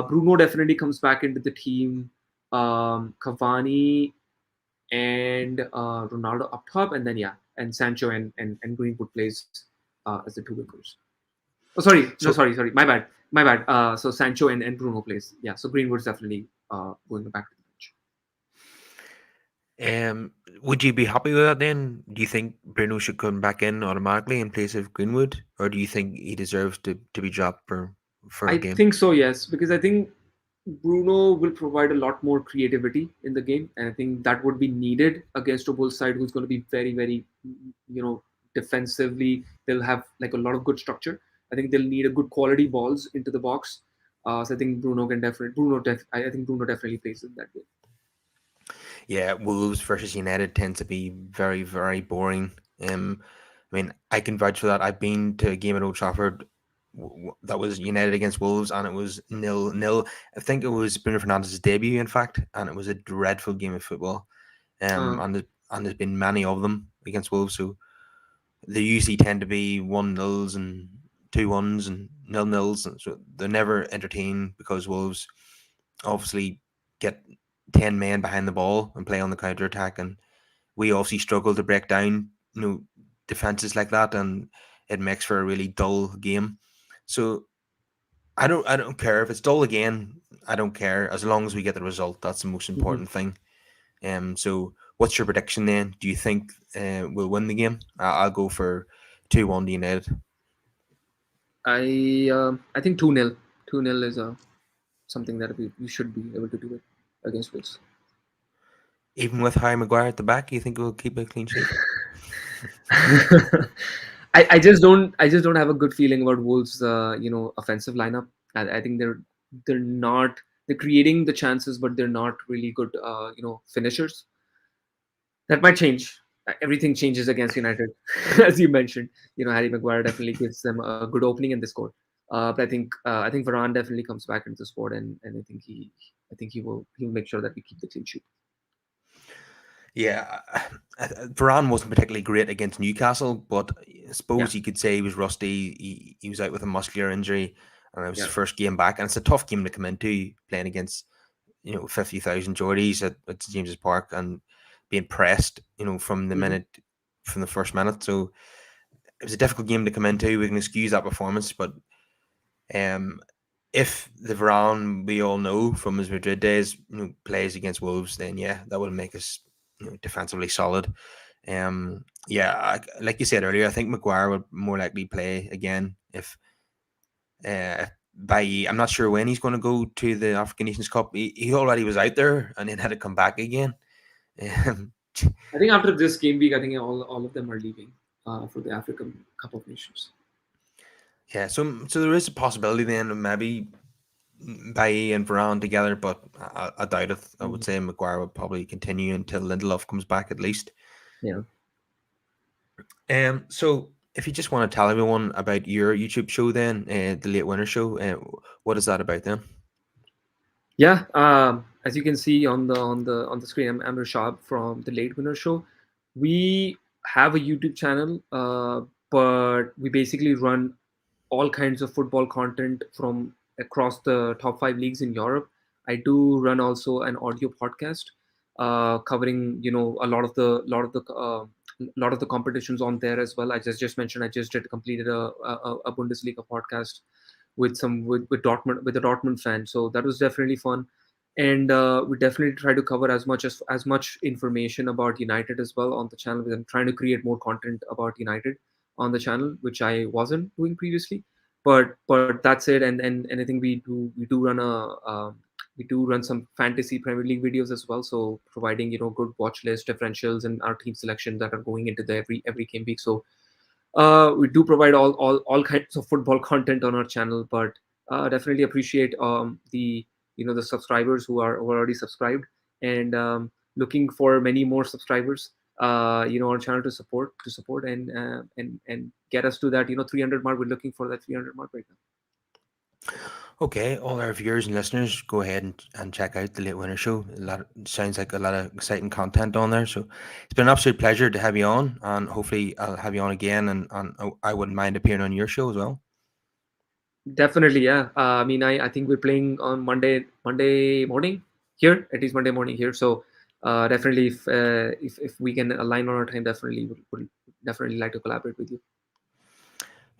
Bruno definitely comes back into the team. Cavani and Ronaldo up top, and then and Sancho and Greenwood plays as the two wingers. Oh, sorry, no, So, sorry, my bad. So Sancho and Bruno plays. Yeah, so Greenwood's definitely going back to the bench. um, would you be happy with that then? Do you think Bruno should come back in automatically in place of Greenwood, or do you think he deserves to be dropped for a I game? think so, yes, because I think Bruno will provide a lot more creativity in the game, and I think that would be needed against a Bull side who's going to be very, very, defensively. They'll have like a lot of good structure. I think they'll need a good quality balls into the box. So I think I think Bruno definitely plays in that game. Yeah, Wolves versus United tends to be very, very boring. I mean, I can vouch for that. I've been to a game at Old Trafford that was United against Wolves, and it was 0-0. I think it was Bruno Fernandez's debut, in fact, and it was a dreadful game of football. Uh, And there's been many of them against Wolves. So they usually tend to be 1-0s and 2-1s and 0-0s, and so they're never entertaining because Wolves obviously get 10 men behind the ball and play on the counter attack, and we obviously struggle to break down defenses like that, and it makes for a really dull game. So I don't care if it's dull again. I don't care as long as we get the result. That's the most mhm. important thing. So what's your prediction then? Do you think we'll win the game? I'll go for 2-1 to United. I think 2-0. 2-0 is something that we should be able to do it against Wolves. Even with Harry Maguire at the back, you think we'll keep a clean sheet? I just don't have a good feeling about Wolves offensive lineup. I think they're not they're creating the chances, but they're not really good finishers. That might change. Everything changes against United, as you mentioned. Harry Maguire definitely gives them a good opening in the squad. But I think Varane definitely comes back into the squad, and I think he'll make sure that we keep the clean sheet. Yeah, Varane wasn't particularly great against Newcastle, but I Yeah, suppose you could say he was rusty. He was out with a muscular injury, and it was his yeah. first game back. And it's a tough game to come into, playing against 50,000 Geordies at St James's Park and being pressed Hmm. from the first minute. So it was a difficult game to come into. We can excuse that performance, but um, if the Varane we all know from his Madrid days plays against Wolves, then yeah, that would make us defensively solid. Yeah, like you said earlier, I think Maguire would more likely play again if by I'm not sure when he's going to go to the African Nations Cup. He already was out there and then had to come back again. Um, I think after this game week, I think all of them are leaving for the African Cup of Nations. yeah, so there is a possibility then of maybe Bailly and Varane together, but I doubt it. I would Mhm. say Maguire would probably continue until Lindelof comes back at least. Yeah. So if you just want to tell everyone about your YouTube show, then the Late Winner Show, what is that about then? Yeah, as you can see on the screen, I'm Rishabh from the Late Winner Show. We have a YouTube channel, but we basically run all kinds of football content from across the top five leagues in Europe. I do run also an audio podcast covering a lot of the competitions on there as well. I just mentioned I just did completed a Bundesliga podcast with Dortmund with a Dortmund fan. So that was definitely fun, and we definitely try to cover as much information about United as well on the channel. I'm trying to create more content about United on the channel, which I wasn't doing previously. But that's it, and I think we do run some fantasy Premier League videos as well. So providing good watch list differentials and our team selection that are going into the every game week. So we do provide all kinds of football content on our channel, but definitely appreciate the subscribers who are already subscribed, and looking for many more subscribers. On channel to support and get us to that 300 mark. We're looking for that 300 mark right now. Okay, all our viewers and listeners, go ahead and check out the Late Winner Show. Sounds like a lot of exciting content on there. So it's been an absolute pleasure to have you on, and hopefully I'll have you on again. And I wouldn't mind appearing on your show as well. Definitely, yeah. I mean, I think we're playing on Monday morning here. It is Monday morning here, so definitely, if we can align on our time, definitely would definitely like to collaborate with you.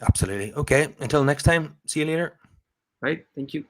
Absolutely. Okay. Until next time. See you later. Right? Thank you.